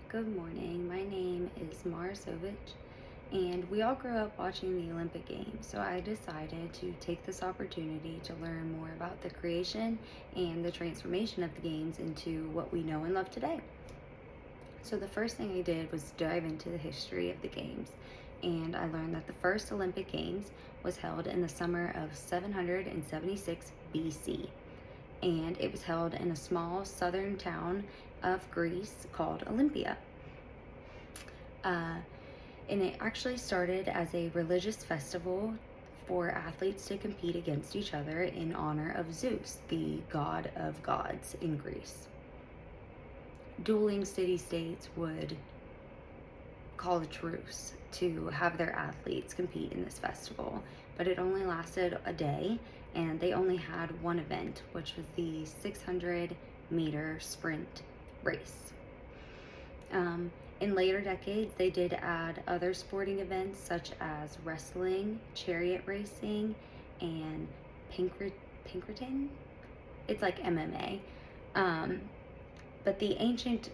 Good morning. My name is Mara Sovich, and we all grew up watching the Olympic Games, so I decided to take this opportunity to learn more about the creation and the transformation of the Games into what we know and love today. So the first thing I did was dive into the history of the Games, and I learned that the first Olympic Games was held in the summer of 776 BC, and it was held in a small southern town of Greece called Olympia. Uh, and it actually started as a religious festival for athletes to compete against each other in honor of Zeus, the god of gods in Greece. Dueling city-states would call a truce to have their athletes compete in this festival, but it only lasted a day, and they only had one event, which was the 600-meter sprint race. In later decades, they did add other sporting events such as wrestling, chariot racing, and Pinkerton. It's like MMA. But the ancient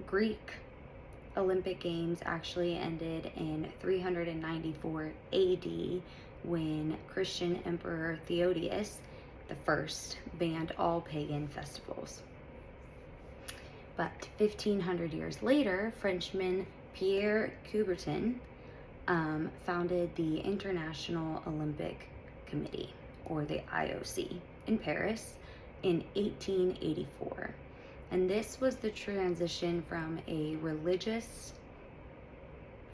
Greek Olympic Games actually ended in 394 AD when Christian Emperor Theodosius I banned all pagan festivals. But 1500 years later, Frenchman Pierre Coubertin founded the International Olympic Committee, or the IOC, in Paris in 1884. And this was the transition from a religious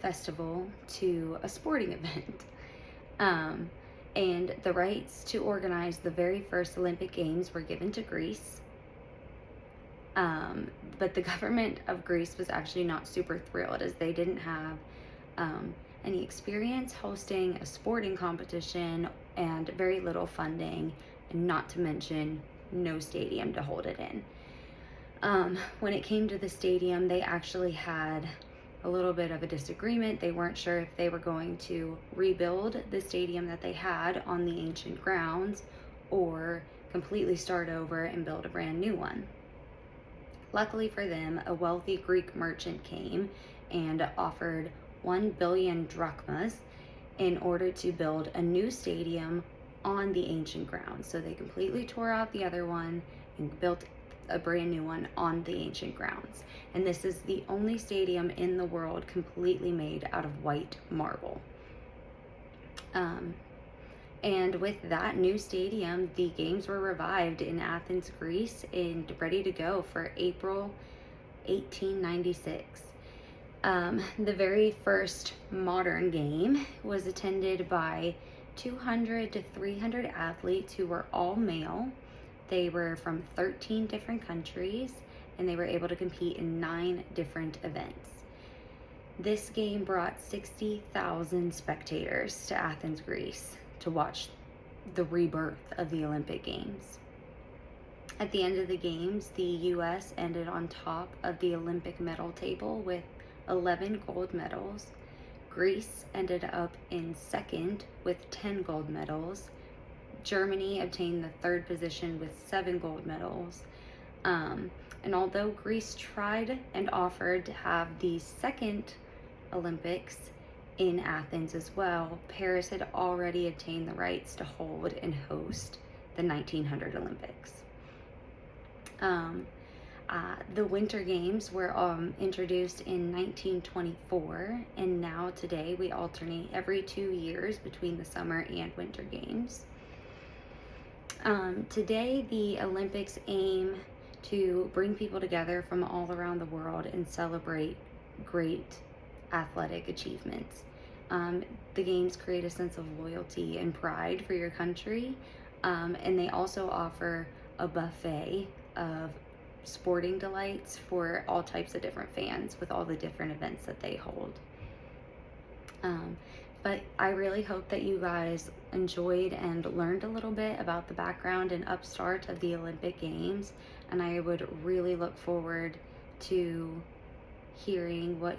festival to a sporting event. And the rights to organize the very first Olympic Games were given to Greece. But the government of Greece was actually not super thrilled, as they didn't have any experience hosting a sporting competition and very little funding, and not to mention no stadium to hold it in. When it came to the stadium, they actually had a little bit of a disagreement. They weren't sure if they were going to rebuild the stadium that they had on the ancient grounds or completely start over and build a brand new one. Luckily for them, a wealthy Greek merchant came and offered 1 billion drachmas in order to build a new stadium on the ancient grounds. So they completely tore out the other one and built a brand new one on the ancient grounds. And this is the only stadium in the world completely made out of white marble. And with that new stadium, the games were revived in Athens, Greece, and ready to go for April 1896. The very first modern game was attended by 200 to 300 athletes who were all male. They were from 13 different countries, and they were able to compete in 9 different events. This game brought 60,000 spectators to Athens, Greece, to watch the rebirth of the Olympic Games. At the end of the games, the U.S. ended on top of the Olympic medal table with 11 gold medals. Greece ended up in second with 10 gold medals. Germany obtained the third position with 7 gold medals. And although Greece tried and offered to have the second Olympics in Athens as well, Paris had already obtained the rights to hold and host the 1900 Olympics. The Winter Games were introduced in 1924, and now today we alternate every 2 years between the Summer and Winter Games. Today, the Olympics aim to bring people together from all around the world and celebrate great athletic achievements. The games create a sense of loyalty and pride for your country, and they also offer a buffet of sporting delights for all types of different fans with all the different events that they hold. But I really hope that you guys enjoyed and learned a little bit about the background and upstart of the Olympic Games, and I would really look forward to hearing what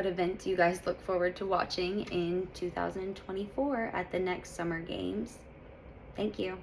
events you guys look forward to watching in 2024 at the next Summer Games. Thank you.